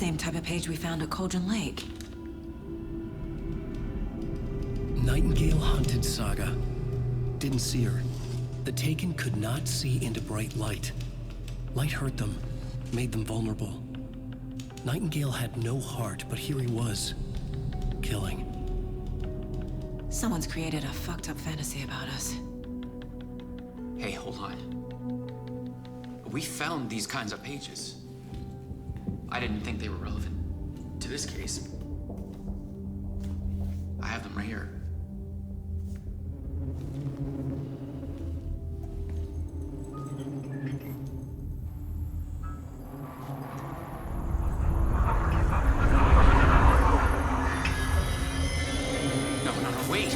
same type of page we found at Cauldron Lake. Nightingale hunted Saga. Didn't see her. The Taken could not see into bright light. Light hurt them, made them vulnerable. Nightingale had no heart, but here he was, killing. Someone's created a fucked up fantasy about us. Hey, hold on. We found these kinds of pages. I didn't think they were relevant to this case. I have them right here. No, wait!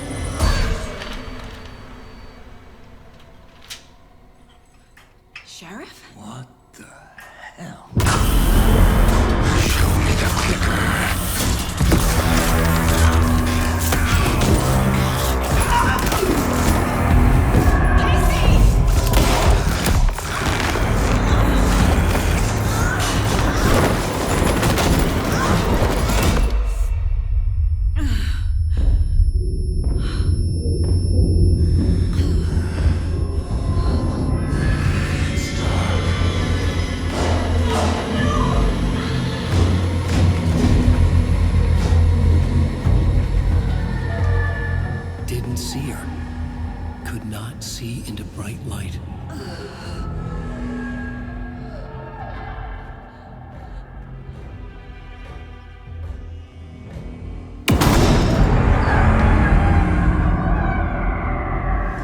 Sheriff? What the hell? Show me the clicker. Didn't see her. Could not see into bright light.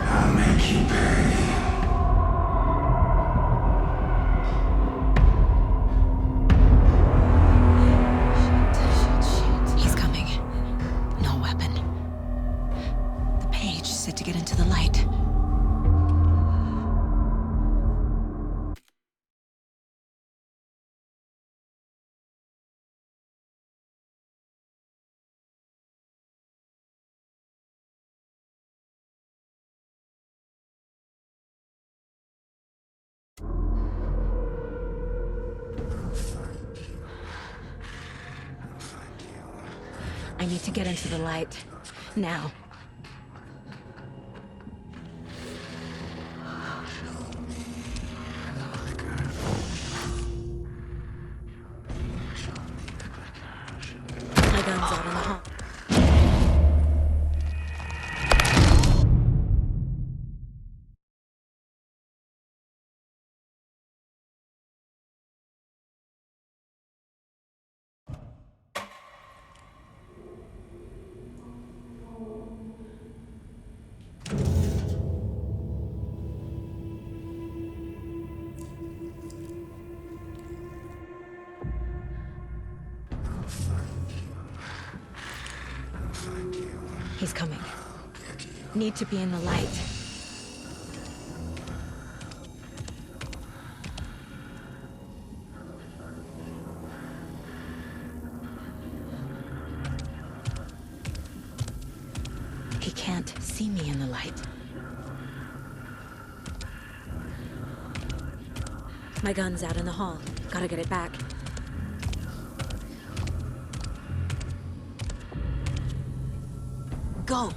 I'll make you pay. Shit. He's coming. No weapon. The page said to get into the light. I need to get into the light. Now. My gun's out in the hall. He's coming. Need to be in the light. He can't see me in the light. My gun's out in the hall. Gotta get it back. Go!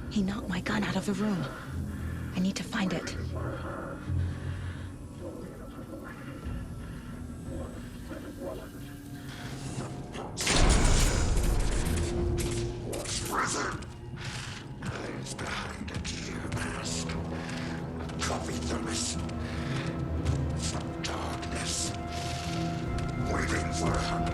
He knocked my gun out of the room. I need to find it. Brother hides behind a gear mask. Coffee thermos. From darkness. Waiting for her.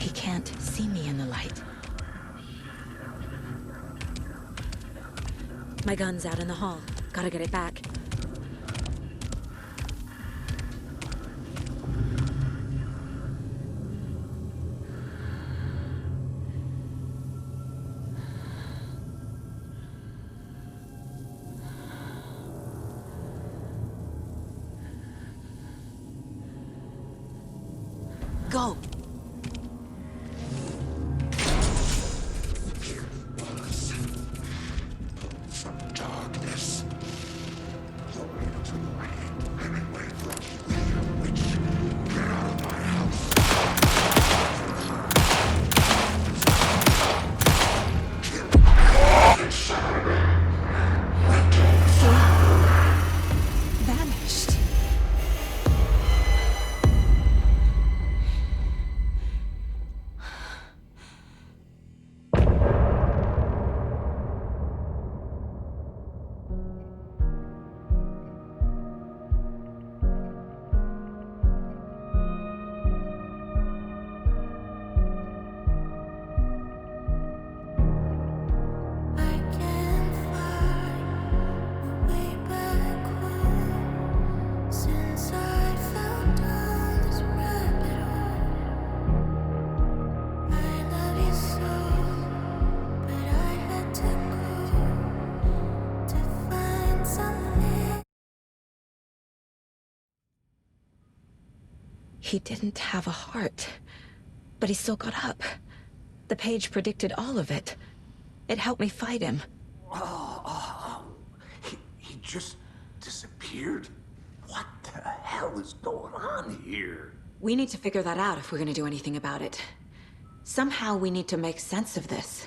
He can't see me in the light. My gun's out in the hall. Gotta get it back. Go! Darkness. Get out of my house. Vanished. I can't find my way back home since I fell down this rabbit hole. I love you so, but I had to go to find something. He didn't have a heart, but he still got up. The page predicted all of it. It helped me fight him. He just disappeared? What the hell is going on here? We need to figure that out if we're gonna do anything about it. Somehow we need to make sense of this.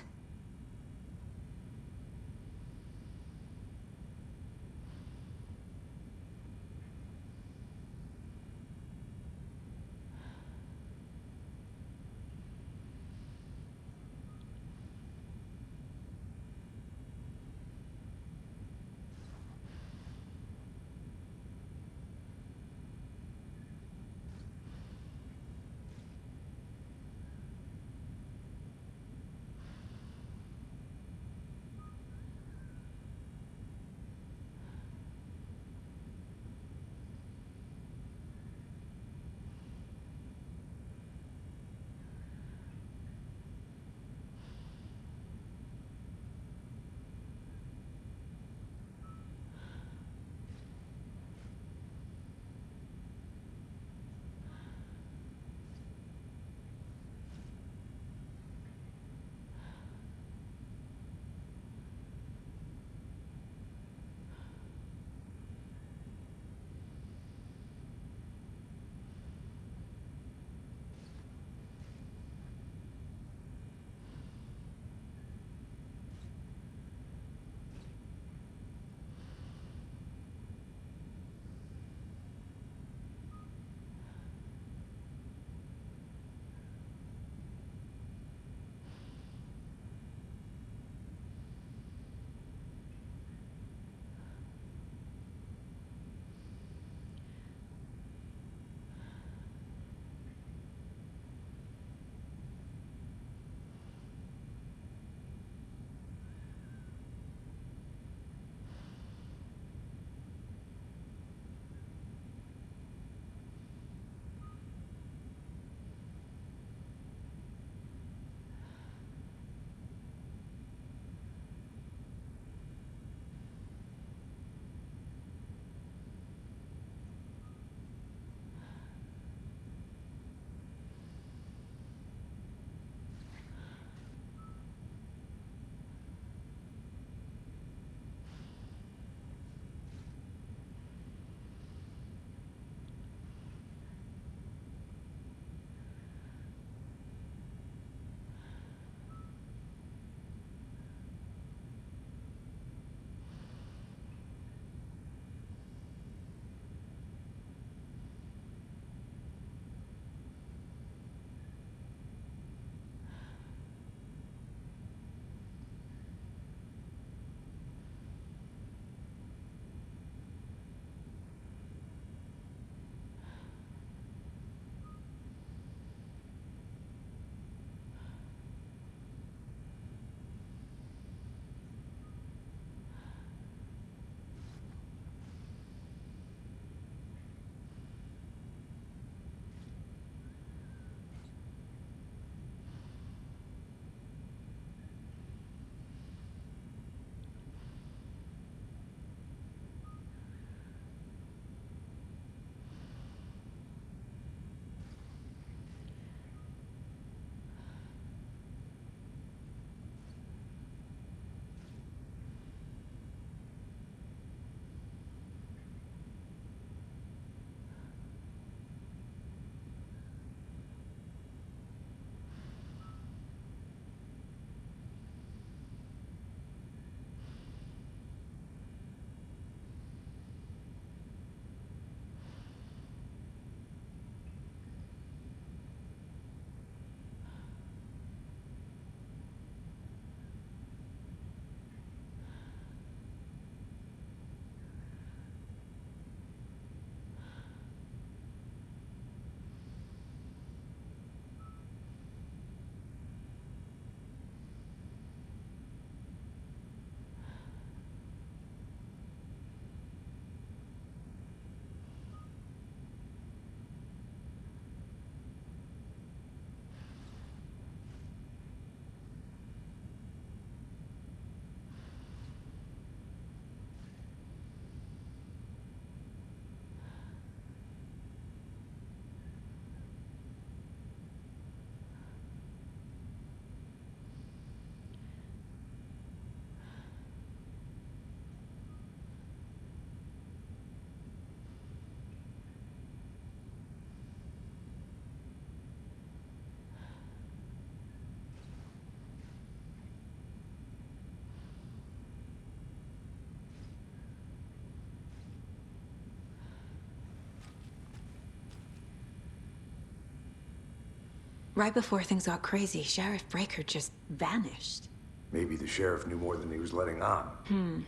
Right before things got crazy, Sheriff Breaker just vanished. Maybe the sheriff knew more than he was letting on.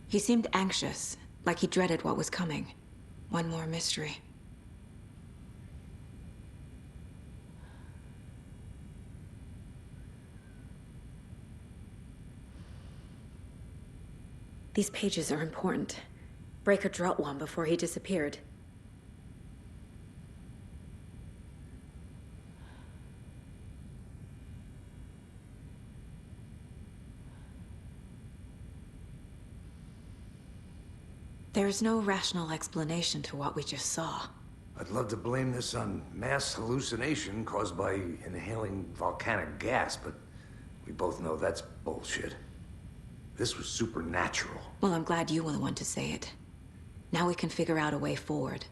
He seemed anxious, like he dreaded what was coming. One more mystery. These pages are important. Breaker dropped one before he disappeared. There's no rational explanation to what we just saw. I'd love to blame this on mass hallucination caused by inhaling volcanic gas, but we both know that's bullshit. This was supernatural. Well, I'm glad you were the one to say it. Now we can figure out a way forward.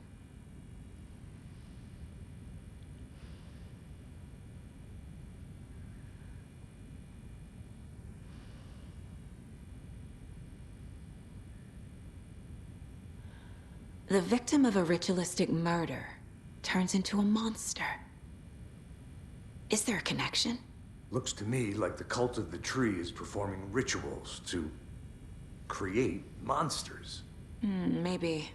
The victim of a ritualistic murder turns into a monster. Is there a connection? Looks to me like the cult of the tree is performing rituals to create monsters. Maybe.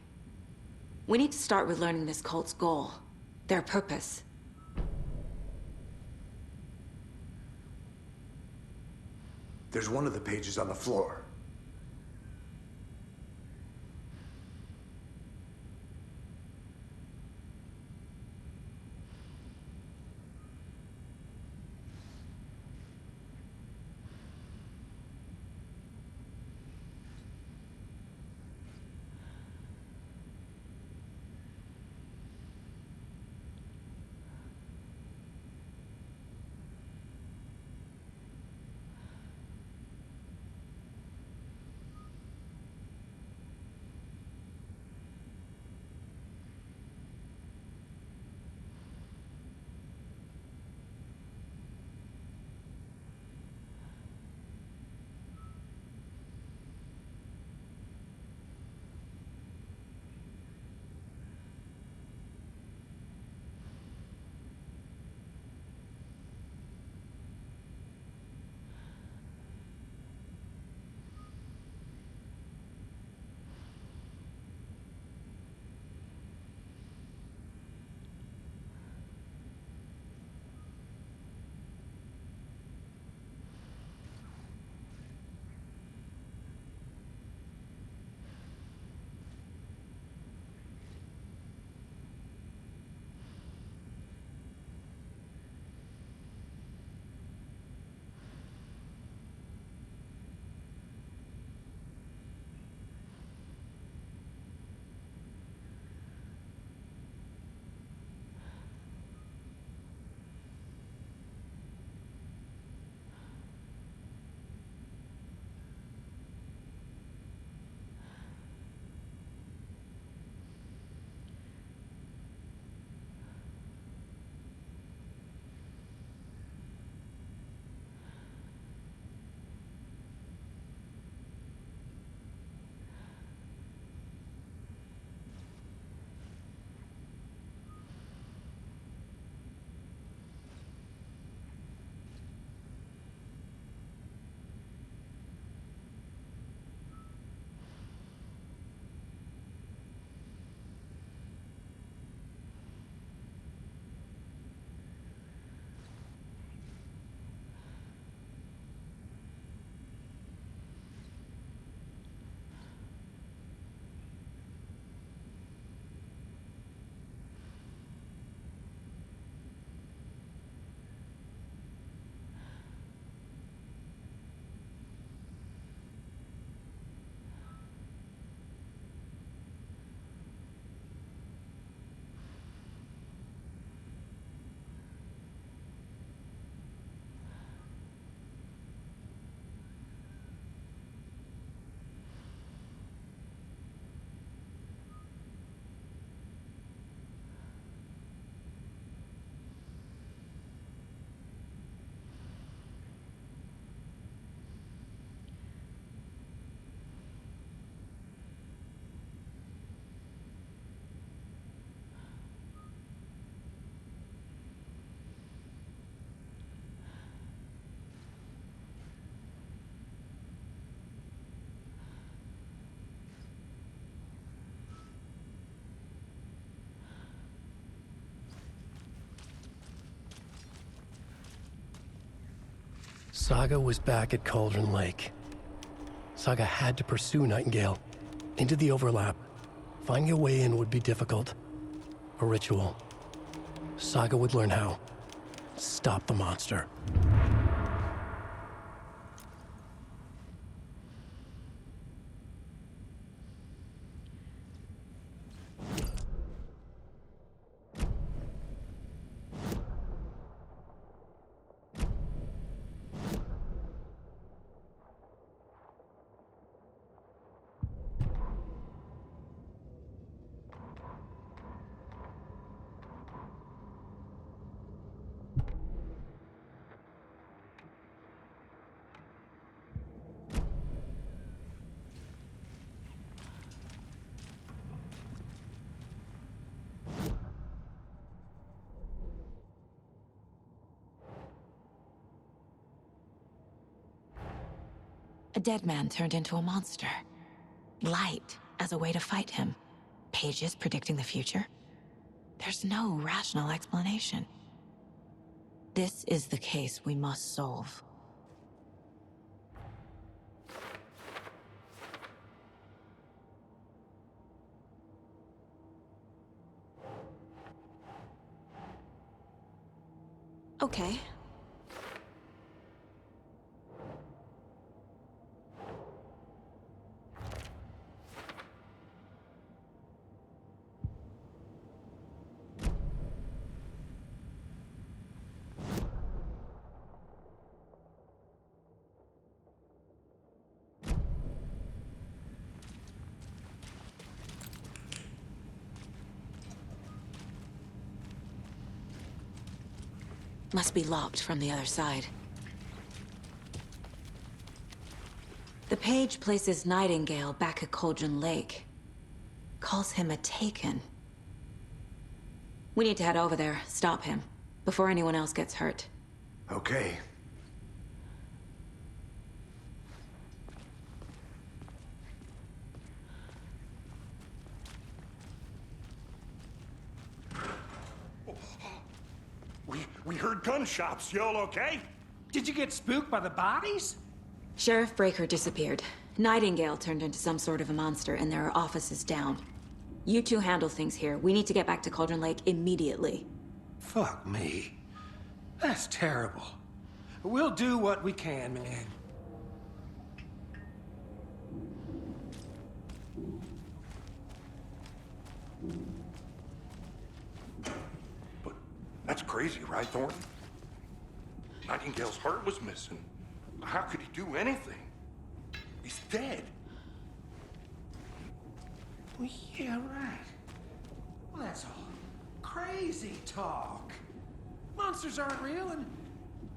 We need to start with learning this cult's goal. Their purpose. There's one of the pages on the floor. Saga was back at Cauldron Lake. Saga had to pursue Nightingale into the overlap. Finding a way in would be difficult. A ritual. Saga would learn how. Stop the monster. A dead man turned into a monster. Light as a way to fight him. Pages predicting the future. There's no rational explanation. This is the case we must solve. Okay. Must be locked from the other side. The page places Nightingale back at Cauldron Lake. Calls him a Taken. We need to head over there, stop him, before anyone else gets hurt. Okay. We heard gunshots. Y'all okay? Did you get spooked by the bodies? Sheriff Breaker disappeared. Nightingale turned into some sort of a monster, and there are offices down. You two handle things here. We need to get back to Cauldron Lake immediately. Fuck me. That's terrible. We'll do what we can, man. But that's crazy, right, Thornton? Nightingale's heart was missing. How could he do anything? He's dead. Well, yeah, right. Well, that's all crazy talk. Monsters aren't real, and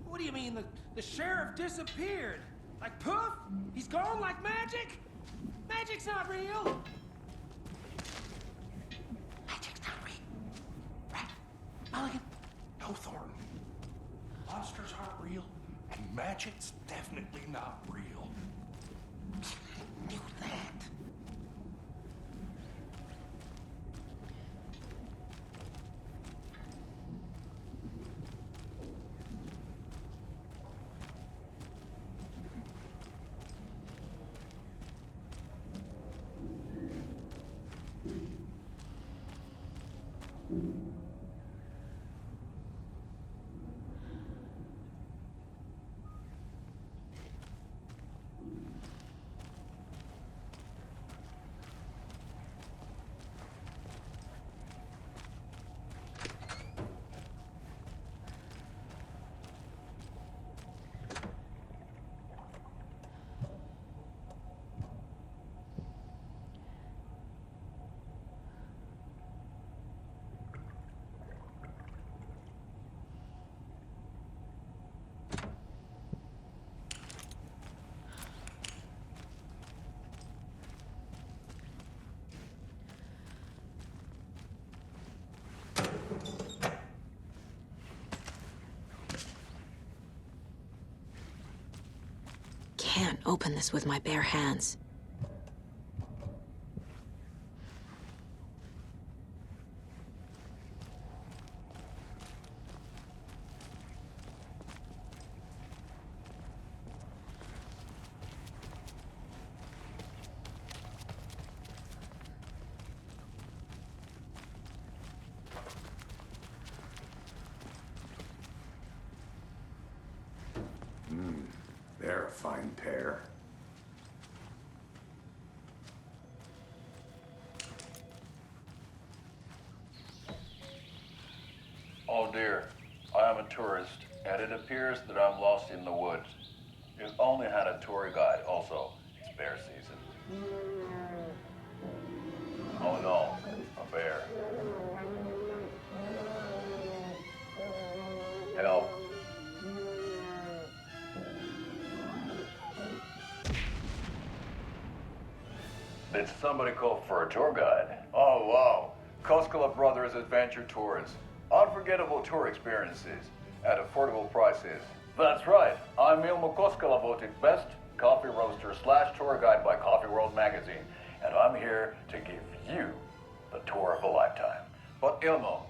what do you mean the sheriff disappeared? Like poof? He's gone like magic? Magic's not real. Magic's not real. Right? Mulligan? No, Thornton. Monsters aren't real, and magic's definitely not real. I knew that. Can't open this with my bare hands. fine pair. Oh dear, I am a tourist, and it appears that I'm lost in the woods. You've only had a tour guide, also. It's bear season. Oh no, a bear. Help. Did somebody call for a tour guide? Oh wow, Koskela Brothers Adventure Tours. Unforgettable tour experiences at affordable prices. That's right, I'm Ilmo Koskela, voted best coffee roaster / tour guide by Coffee World magazine, and I'm here to give you the tour of a lifetime. But Ilmo,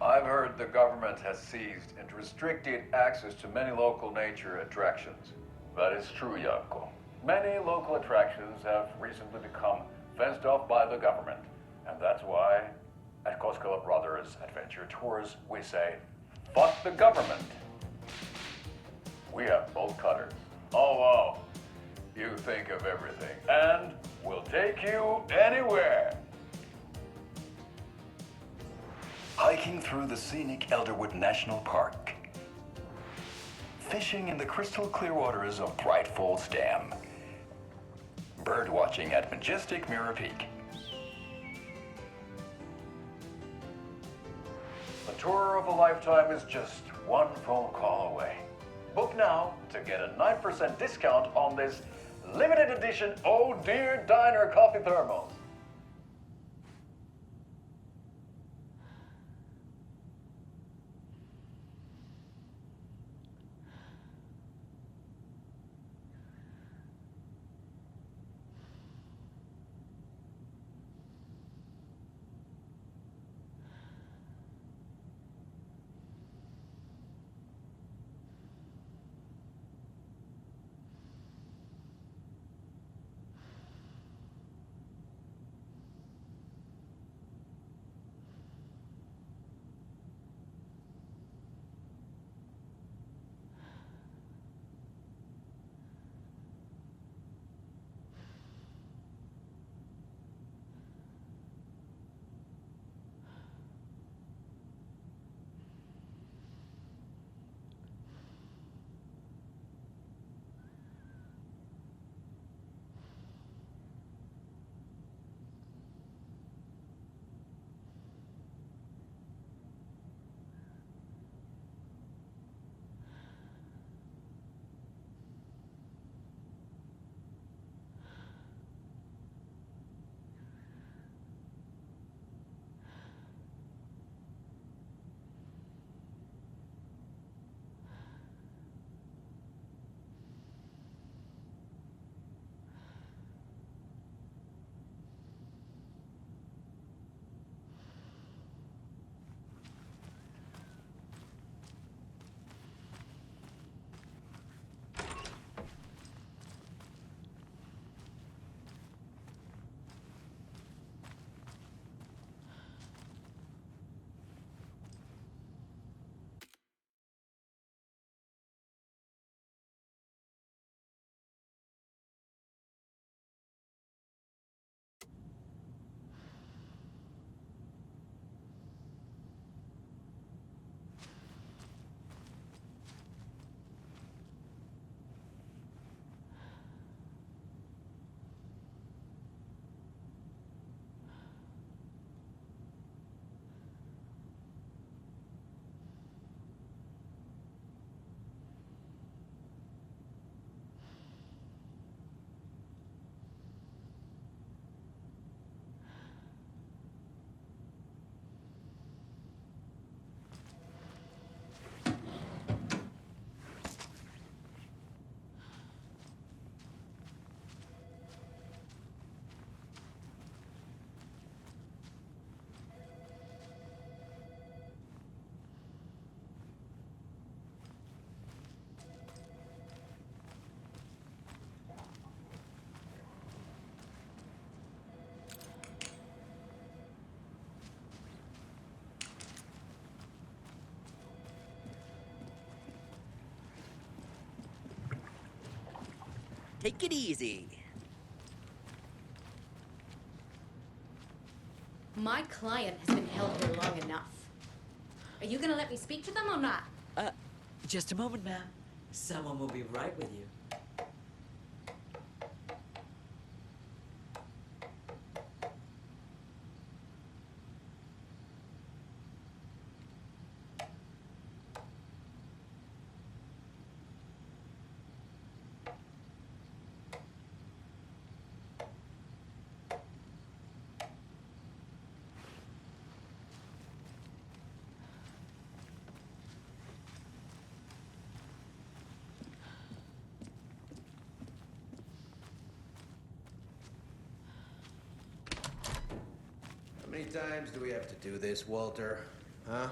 I've heard the government has seized and restricted access to many local nature attractions. That is true, Janko. Many local attractions have recently become fenced off by the government, and that's why at Koskela Brothers Adventure Tours we say, fuck the government. We have bolt cutters. Oh wow, you think of everything, and we'll take you anywhere. Hiking through the scenic Elderwood National Park. Fishing in the crystal clear waters of Bright Falls Dam. Bird watching at majestic Mirror Peak. The tour of a lifetime is just one phone call away. Book now to get a 9% discount on this limited edition Oh Dear Diner coffee thermos. Take it easy. My client has been held here long enough. Are you gonna let me speak to them or not? Just a moment, ma'am. Someone will be right with you. How many times do we have to do this, Walter? Huh?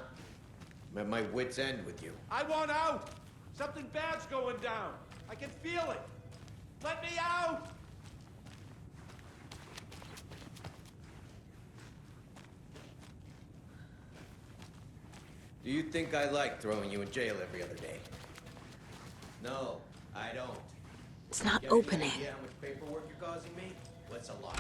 I'm at my wit's end with you. I want out! Something bad's going down. I can feel it. Let me out! Do you think I like throwing you in jail every other day? No, I don't. It's not You have any opening. idea how much paperwork you're causing me? What's a lot?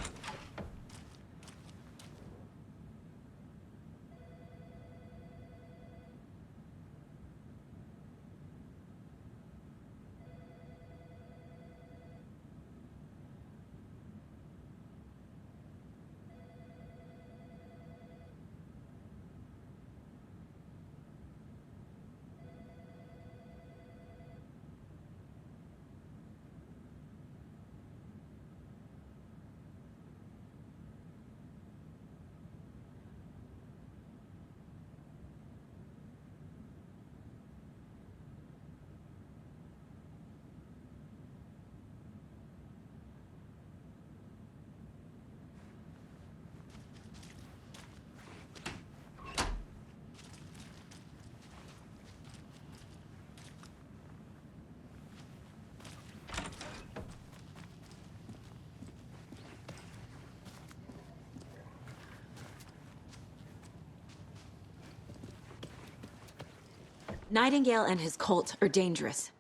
Nightingale and his cult are dangerous.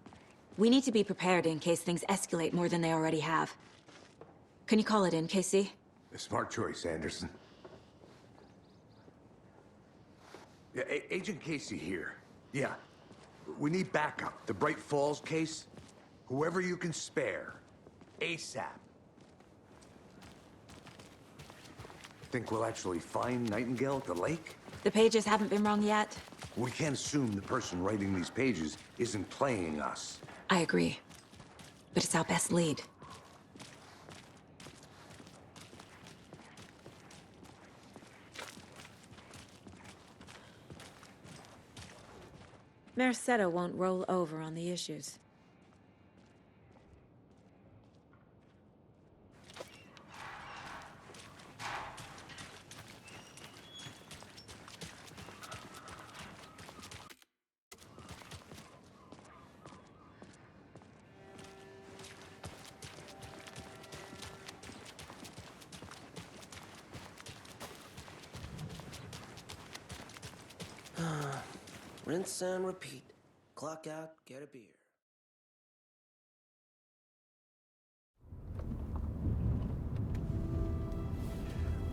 We need to be prepared in case things escalate more than they already have. Can you call it in, Casey? A smart choice, Anderson. Yeah, Agent Casey here. Yeah. We need backup. The Bright Falls case. Whoever you can spare. ASAP. Think we'll actually find Nightingale at the lake? The pages haven't been wrong yet. We can't assume the person writing these pages isn't playing us. I agree. But it's our best lead. Mercado won't roll over on the issues. Rinse and repeat. Clock out, get a beer.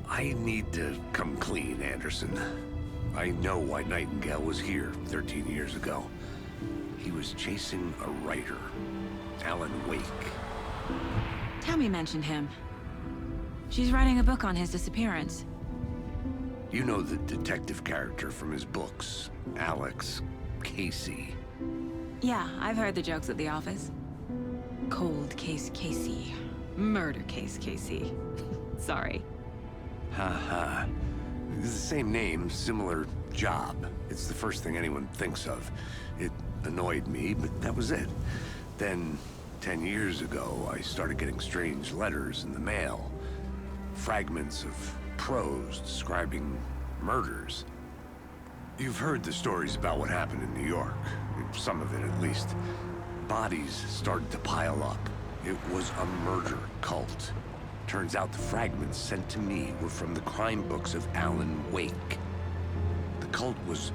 I need to come clean, Anderson. I know why Nightingale was here 13 years ago. He was chasing a writer, Alan Wake. Tammy mentioned him. She's writing a book on his disappearance. You know the detective character from his books, Alex Casey. Yeah, I've heard the jokes at the office. Cold case Casey. Murder case Casey. Sorry. Ha. It's the same name, similar job. It's the first thing anyone thinks of. It annoyed me, but that was it. Then, 10 years ago, I started getting strange letters in the mail. Fragments of prose describing murders. You've heard the stories about what happened in New York. Some of it, at least. Bodies started to pile up. It was a murder cult. Turns out the fragments sent to me were from the crime books of Alan Wake. The cult was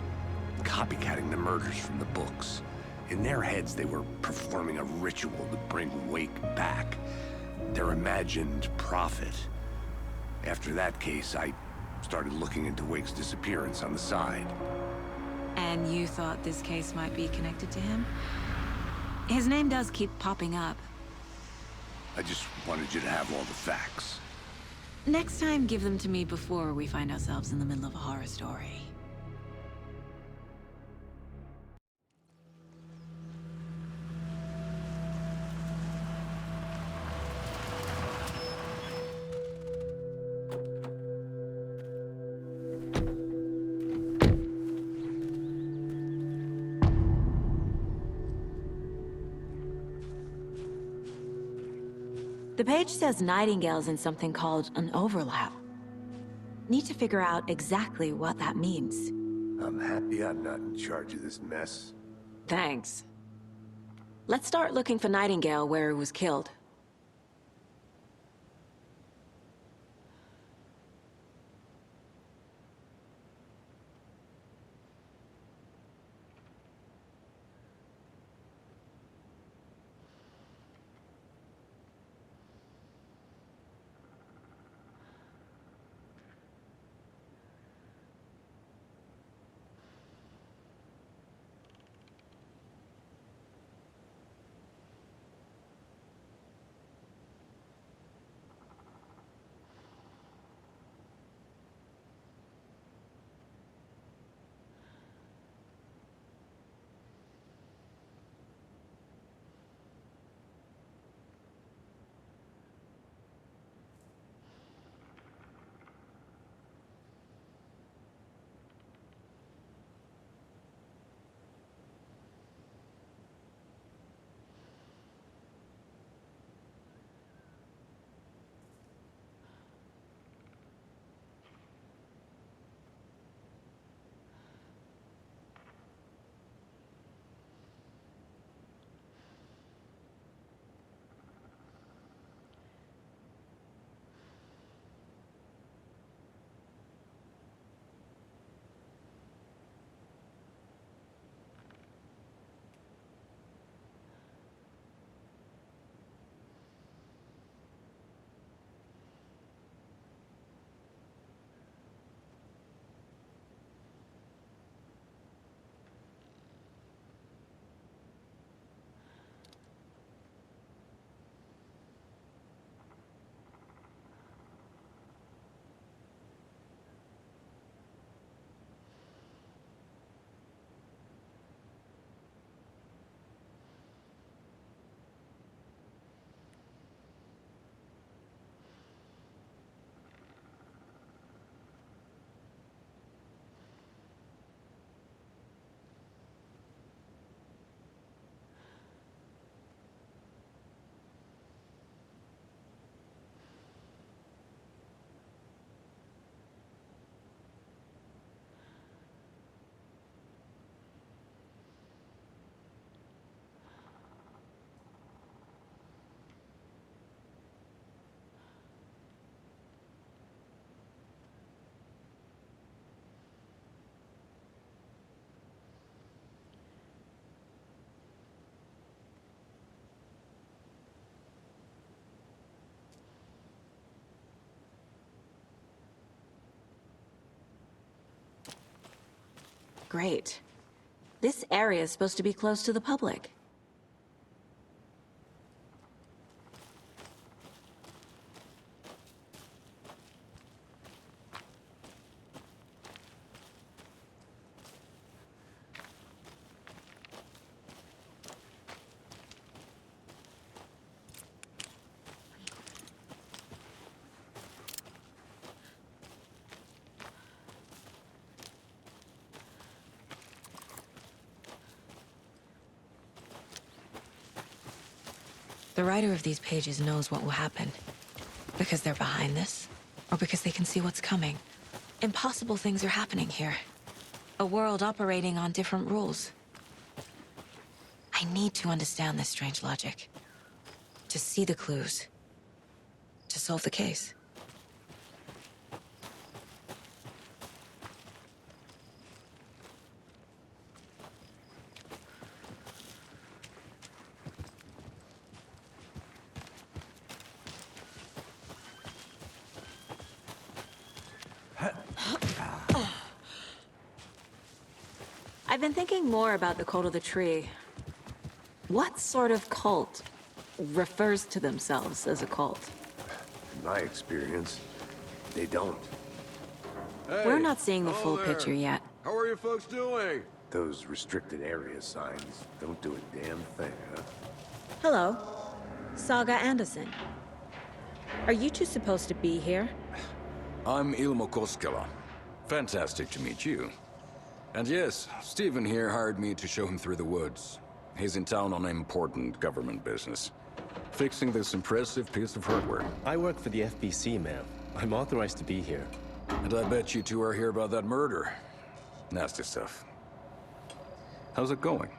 copycatting the murders from the books. In their heads, they were performing a ritual to bring Wake back. Their imagined prophet. After that case, I started looking into Wake's disappearance on the side. And you thought this case might be connected to him? His name does keep popping up. I just wanted you to have all the facts. Next time, give them to me before we find ourselves in the middle of a horror story. The page says Nightingale's in something called an overlap. Need to figure out exactly what that means. I'm happy I'm not in charge of this mess. Thanks. Let's start looking for Nightingale where he was killed. Great. This area is supposed to be close to the public. The writer of these pages knows what will happen. Because they're behind this, or because they can see what's coming. Impossible things are happening here. A world operating on different rules. I need to understand this strange logic. To see the clues. To solve the case. I've been thinking more about the Cult of the Tree. What sort of cult refers to themselves as a cult? In my experience, they don't. We're not seeing the full picture yet. How are you folks doing? Those restricted area signs don't do a damn thing, huh? Hello, Saga Anderson. Are you two supposed to be here? I'm Ilmo Koskela. Fantastic to meet you. And yes, Stephen here hired me to show him through the woods. He's in town on important government business. Fixing this impressive piece of hardware. I work for the FBC, ma'am. I'm authorized to be here. And I bet you two are here about that murder. Nasty stuff. How's it going?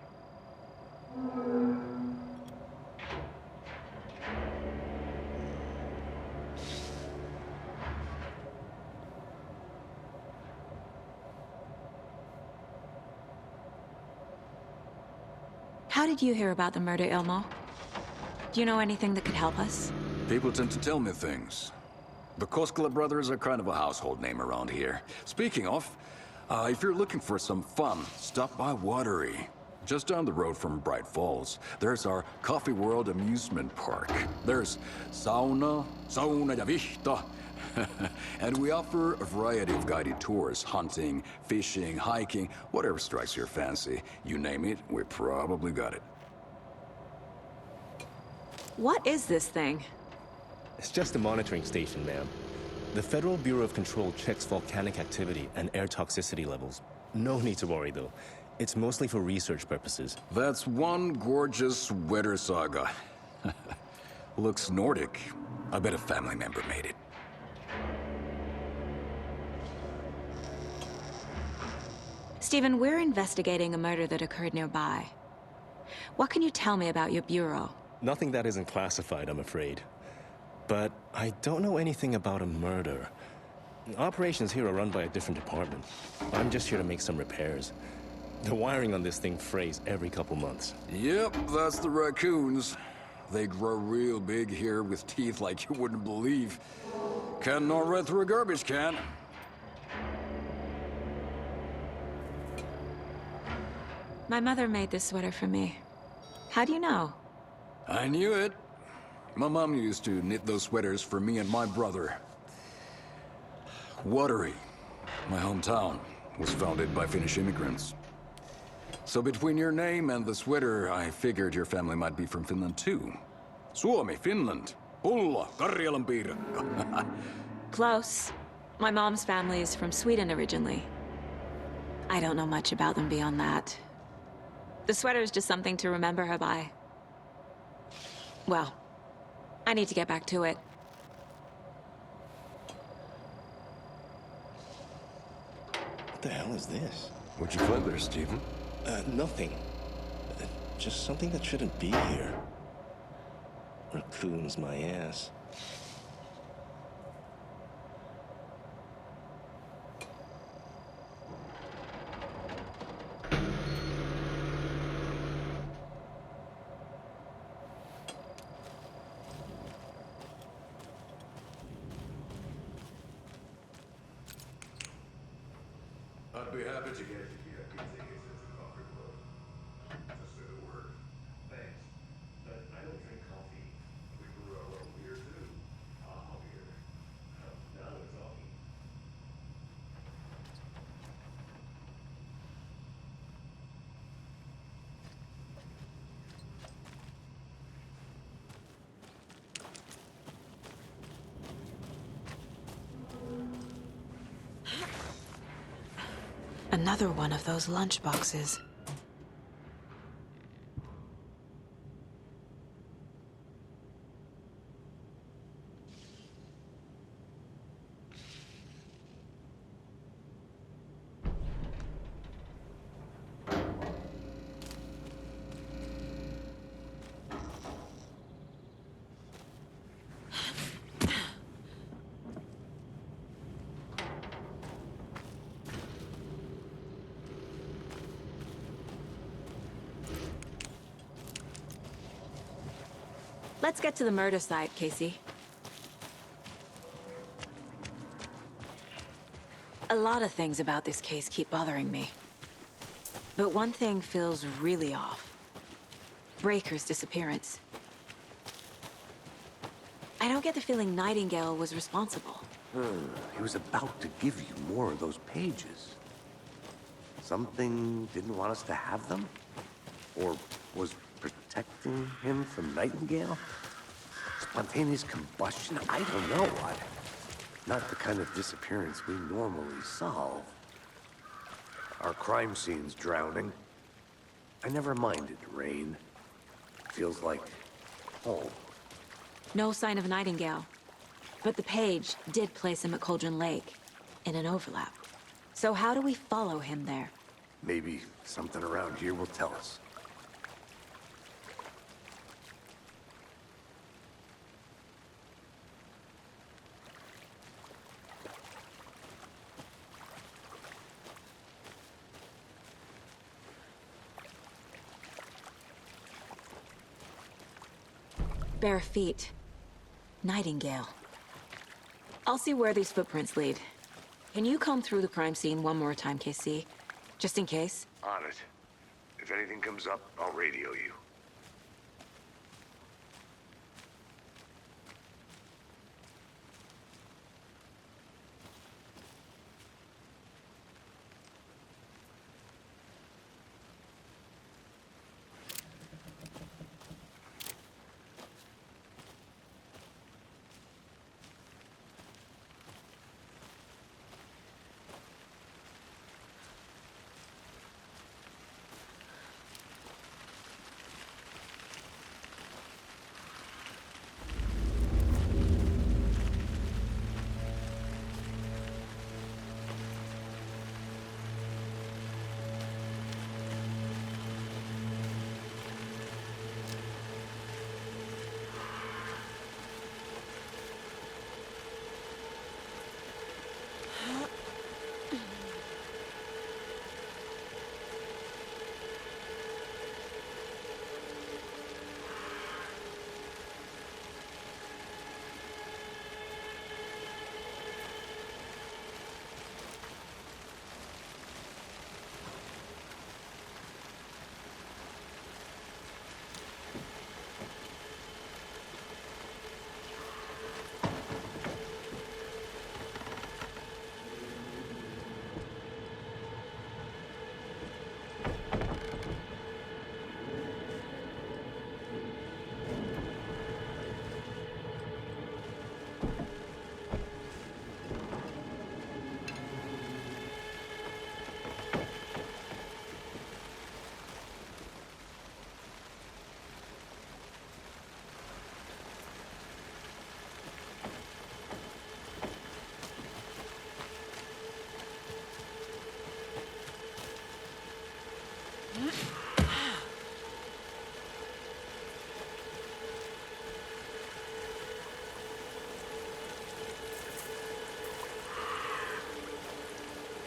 How did you hear about the murder, Ilmo? Do you know anything that could help us? People tend to tell me things. The Koskela brothers are kind of a household name around here. Speaking of, if you're looking for some fun, stop by Watery. Just down the road from Bright Falls, there's our Coffee World amusement park. There's sauna ja vihta. And we offer a variety of guided tours, hunting, fishing, hiking, whatever strikes your fancy. You name it, we probably got it. What is this thing? It's just a monitoring station, ma'am. The Federal Bureau of Control checks volcanic activity and air toxicity levels. No need to worry, though. It's mostly for research purposes. That's one gorgeous weather saga. Looks Nordic. I bet a family member made it. Stephen, we're investigating a murder that occurred nearby. What can you tell me about your bureau? Nothing that isn't classified, I'm afraid. But I don't know anything about a murder. Operations here are run by a different department. I'm just here to make some repairs. The wiring on this thing frays every couple months. Yep, that's the raccoons. They grow real big here with teeth like you wouldn't believe. Can't gnaw right through a garbage can. My mother made this sweater for me. How do you know? I knew it. My mom used to knit those sweaters for me and my brother. Watery, my hometown, was founded by Finnish immigrants. So between your name and the sweater, I figured your family might be from Finland too. Suomi, Finland. Pulla, Karjalanpiirakka. Close. My mom's family is from Sweden originally. I don't know much about them beyond that. The sweater is just something to remember her by. Well, I need to get back to it. What the hell is this? What'd you find there, Stephen? Nothing. Just something that shouldn't be here. Raccoons, my ass. I'd be happy to get you a good ticket to the coffee club. Just say the word. Thanks. But I don't drink coffee. We brew our own beer too. Ah, beer. Now we're talking. Another one of those lunch boxes. Let's get to the murder site, Casey. A lot of things about this case keep bothering me. But one thing feels really off. Breaker's disappearance. I don't get the feeling Nightingale was responsible. He was about to give you more of those pages. Something didn't want us to have them? Or was protecting him from Nightingale? Spontaneous combustion? I don't know. Not the kind of disappearance we normally solve. Our crime scene's drowning. I never minded rain. Feels like home. No sign of Nightingale. But the page did place him at Cauldron Lake, in an overlap. So how do we follow him there? Maybe something around here will tell us. Bare feet. Nightingale. I'll see where these footprints lead. Can you comb through the crime scene one more time, KC? Just in case? On it. If anything comes up, I'll radio you.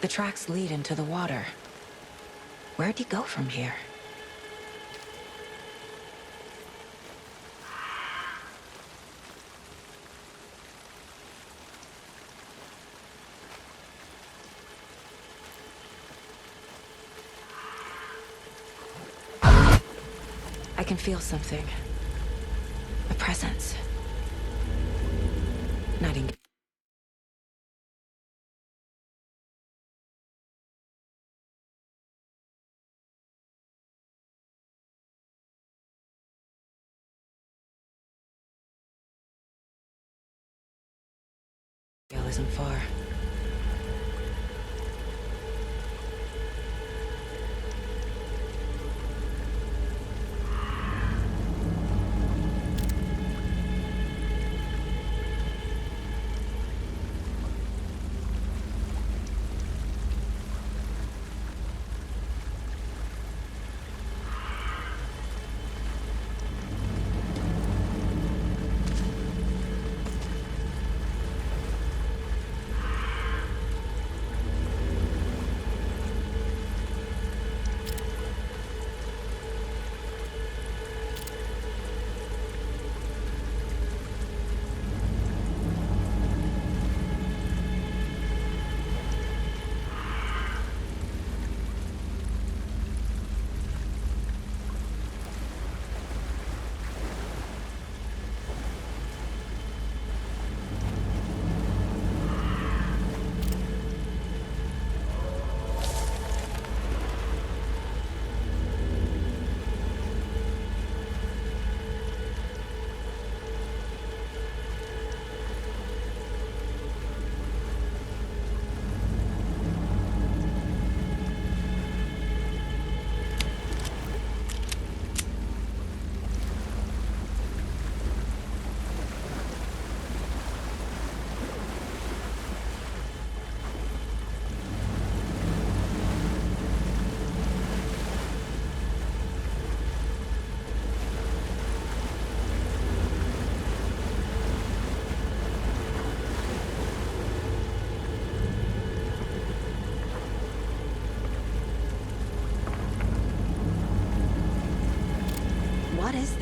The tracks lead into the water. Where'd he go from here? I can feel something. A presence. Nightingale. Isn't far.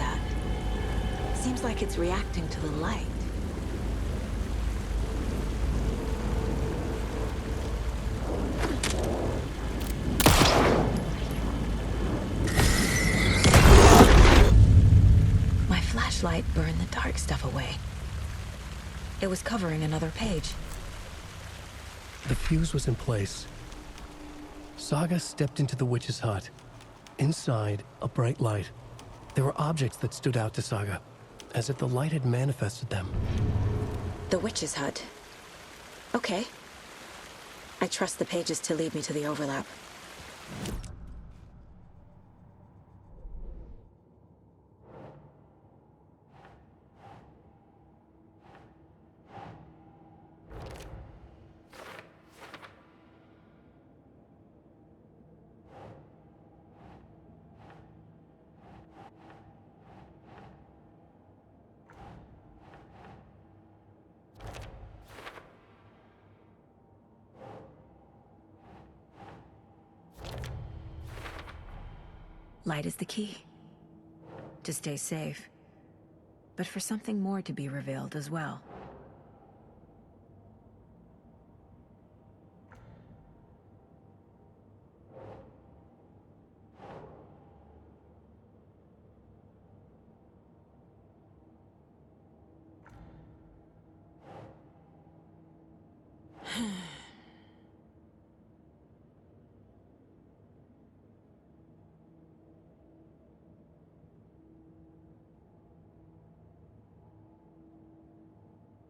that. Seems like it's reacting to the light. My flashlight burned the dark stuff away. It was covering another page. The fuse was in place. Saga stepped into the witch's hut. Inside, a bright light. There were objects that stood out to Saga, as if the light had manifested them. The witch's hut. Okay. I trust the pages to lead me to the overlap. Light is the key. To stay safe. But for something more to be revealed as well.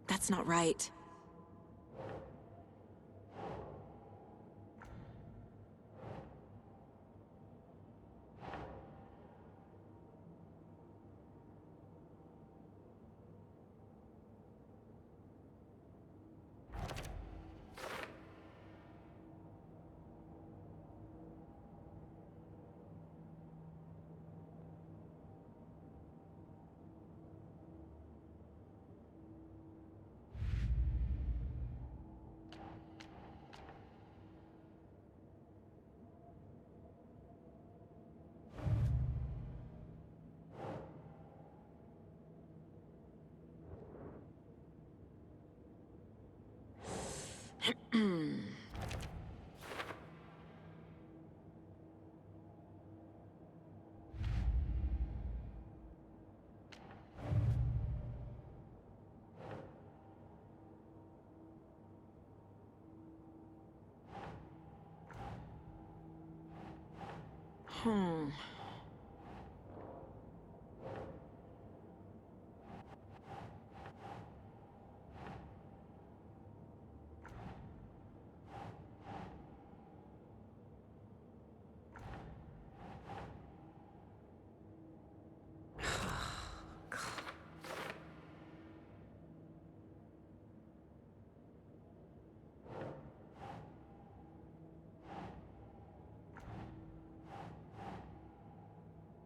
That's not right.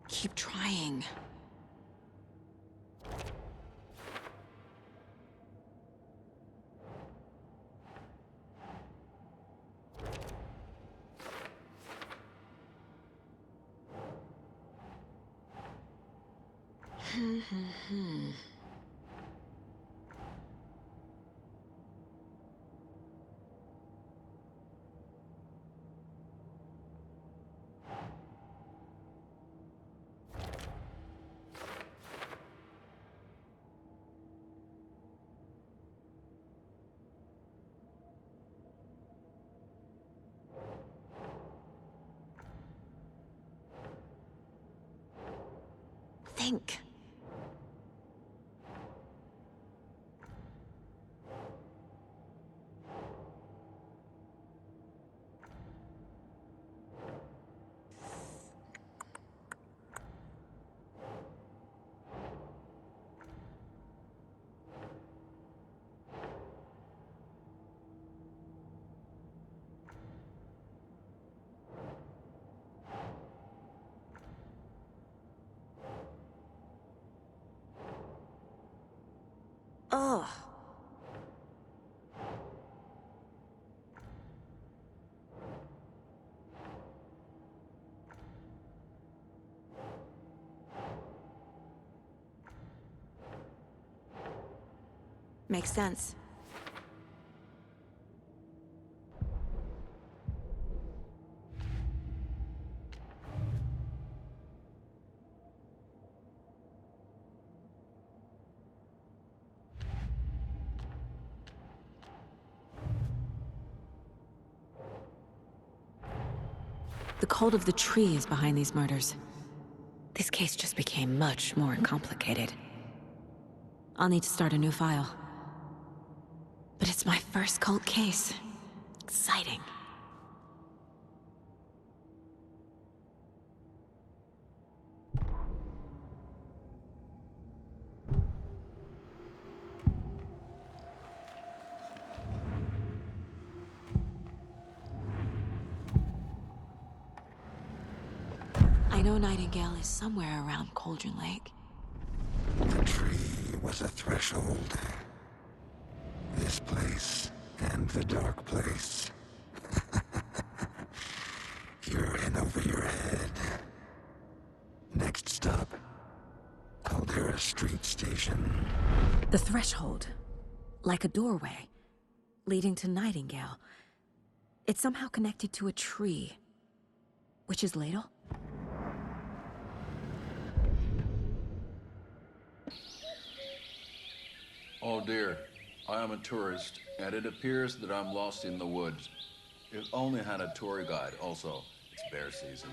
Keep trying. Think. Ugh. Makes sense. The cult of the tree is behind these murders. This case just became much more complicated. I'll need to start a new file. But it's my first cult case. Exciting. I know Nightingale is somewhere around Cauldron Lake. The tree was a threshold. This place and the dark place. You're in over your head. Next stop, Caldera Street Station. The threshold. Like a doorway. Leading to Nightingale. It's somehow connected to a tree. Witch's Ladle? Oh dear, I am a tourist, and it appears that I'm lost in the woods. If only had a tour guide. Also, it's bear season.